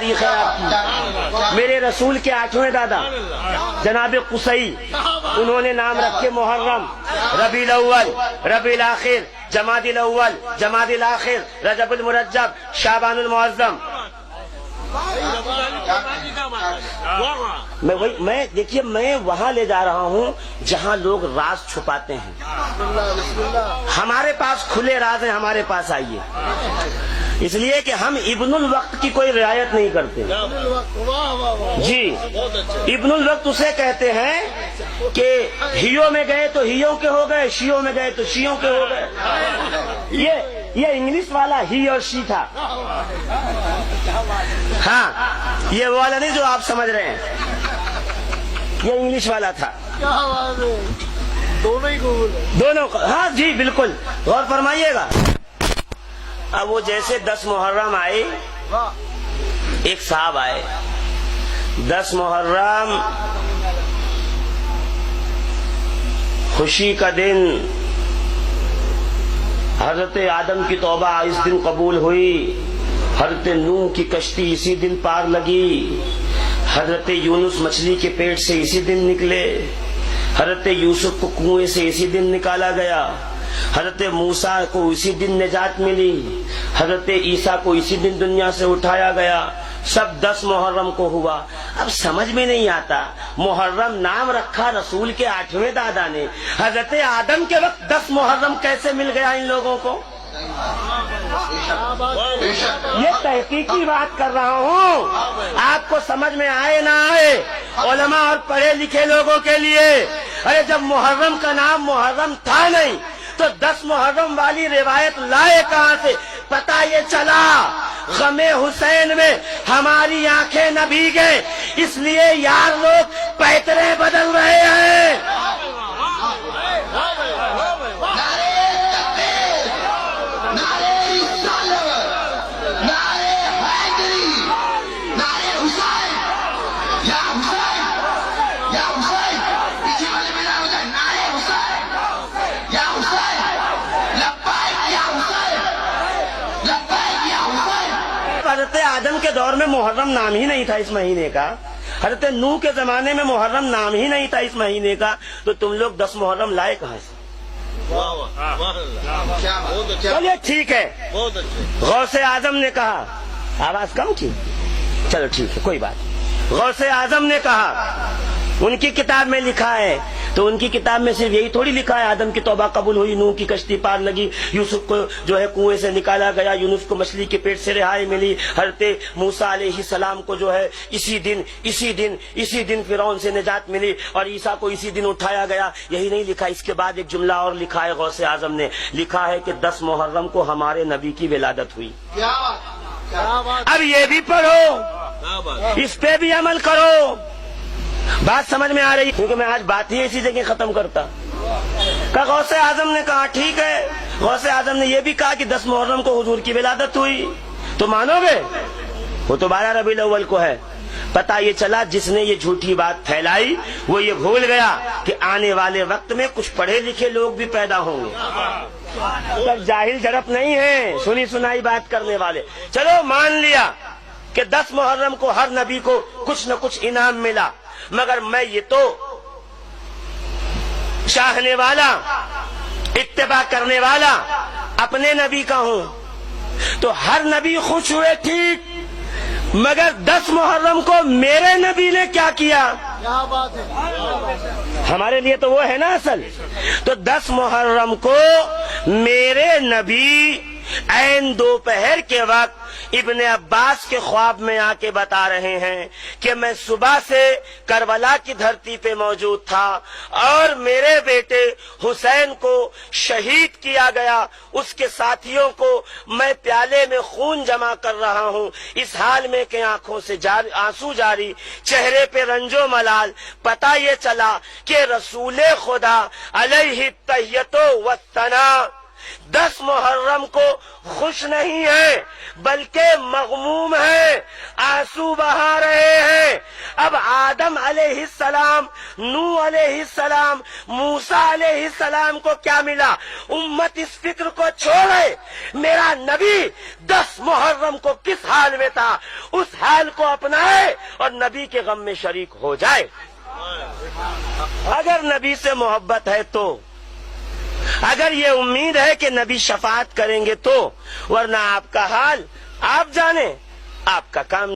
تاریخ ہے آپ کی. میرے رسول کے 8ویں دادا جناب قصی، انہوں نے نام رکھے محرم، ربیع الاول، ربیع الاخر، جمادی الاول، جمادی الاخر، رجب المرجب، شعبان المعظم. میں دیکھیے میں وہاں لے جا رہا ہوں جہاں لوگ راز چھپاتے ہیں. ہمارے پاس کھلے راز ہیں، ہمارے پاس آئیے. اس لیے کہ ہم ابن الوقت کی کوئی رعایت نہیں کرتے. جی، ابن الوقت اسے کہتے ہیں کہ ہیوں میں گئے تو ہیوں کے ہو گئے، شیوں میں گئے تو شیوں کے ہو گئے. یہ انگلش والا ہی اور شی تھا. ہاں، یہ والا نہیں جو آپ سمجھ رہے ہیں، یہ انگلش والا تھا. دونوں. ہاں جی بالکل، غور فرمائیے گا. اب وہ جیسے 10 محرم آئے، ایک صاحب آئے. 10 محرم خوشی کا دن، حضرت آدم کی توبہ اس دن قبول ہوئی، حضرت نوح کی کشتی اسی دن پار لگی، حضرت یونس مچھلی کے پیٹ سے اسی دن نکلے، حضرت یوسف کو کنویں سے اسی دن نکالا گیا، حضرت موسیٰ کو اسی دن نجات ملی، حضرت عیسیٰ کو اسی دن دنیا سے اٹھایا گیا. سب 10 محرم کو ہوا. اب سمجھ میں نہیں آتا، محرم نام رکھا رسول کے 8ویں دادا نے، حضرت آدم کے وقت 10 محرم کیسے مل گیا ان لوگوں کو؟ یہ تحقیقی بات کر رہا ہوں، آپ کو سمجھ میں آئے نہ آئے، علماء اور پڑھے لکھے لوگوں کے لیے. ارے جب محرم کا نام محرم تھا نہیں تو 10 محرم والی روایت لائے کہاں سے؟ پتہ یہ چلا غم حسین میں ہماری آنکھیں نہ بھیگیں، اس لیے یار لوگ پیترے بدل رہے ہیں. حضرت آدم کے دور میں محرم نام ہی نہیں تھا اس مہینے کا، حضرت نوح کے زمانے میں محرم نام ہی نہیں تھا اس مہینے کا، تو تم لوگ 10 محرم لائے کہاں سے؟ چلیے ٹھیک ہے. غوث اعظم نے کہا، آواز کم تھی، چلو ٹھیک ہے کوئی بات. غوث اعظم نے کہا، ان کی کتاب میں لکھا ہے، تو ان کی کتاب میں صرف یہی تھوڑی لکھا ہے آدم کی توبہ قبول ہوئی، نوح کی کشتی پار لگی، یوسف کو جو ہے کنویں سے نکالا گیا، یونس کو مچھلی کے پیٹ سے رہائی ملی، حضرت موسیٰ علیہ السلام کو جو ہے اسی دن فرعون سے نجات ملی، اور عیسیٰ کو اسی دن اٹھایا گیا. یہی نہیں لکھا، اس کے بعد ایک جملہ اور لکھا ہے غوث اعظم نے، لکھا ہے کہ 10 محرم کو ہمارے نبی کی ولادت ہوئی. اب یہ بھی پڑھو، اس پہ بھی عمل کرو. بات سمجھ میں آ رہی؟ کیونکہ میں آج بات ہی اسی جگہ ختم کرتا. کہ غوث اعظم نے کہا ٹھیک ہے. غوث اعظم نے یہ بھی کہا کہ 10 محرم کو حضور کی ولادت ہوئی، تو مانو گے؟ وہ تو 12 ربیع الاول کو ہے. پتہ یہ چلا جس نے یہ جھوٹی بات پھیلائی وہ یہ بھول گیا کہ آنے والے وقت میں کچھ پڑھے لکھے لوگ بھی پیدا ہوں گے. سب جاہل جڑپ نہیں ہیں، سنی سنائی بات کرنے والے. چلو مان لیا کہ 10 محرم کو ہر نبی کو کچھ نہ کچھ انعام ملا، مگر میں یہ تو چاہنے والا، اتباع کرنے والا اپنے نبی کا ہوں، تو ہر نبی خوش ہوئے ٹھیک، مگر 10 محرم کو میرے نبی نے کیا کیا؟ ہمارے لیے تو وہ ہے نا اصل. تو 10 محرم کو میرے نبی عین دوپہر کے وقت ابن عباس کے خواب میں آ کے بتا رہے ہیں کہ میں صبح سے کربلا کی دھرتی پہ موجود تھا اور میرے بیٹے حسین کو شہید کیا گیا، اس کے ساتھیوں کو میں پیالے میں خون جمع کر رہا ہوں، اس حال میں کہ آنکھوں سے آنسو جاری، چہرے پہ رنج و ملال. پتہ یہ چلا کہ رسول خدا علیہ التحیۃ والثناء 10 محرم کو خوش نہیں ہے بلکہ مغموم ہے، آنسو بہا رہے ہیں. اب آدم علیہ السلام، نوح علیہ السلام، موسیٰ علیہ السلام کو کیا ملا؟ امت اس فکر کو چھوڑے میرا نبی 10 محرم کو کس حال میں تھا، اس حال کو اپنائے اور نبی کے غم میں شریک ہو جائے۔ اگر نبی سے محبت ہے تو، اگر یہ امید ہے کہ نبی شفاعت کریں گے تو، ورنہ آپ کا حال آپ جانیں، آپ کا کام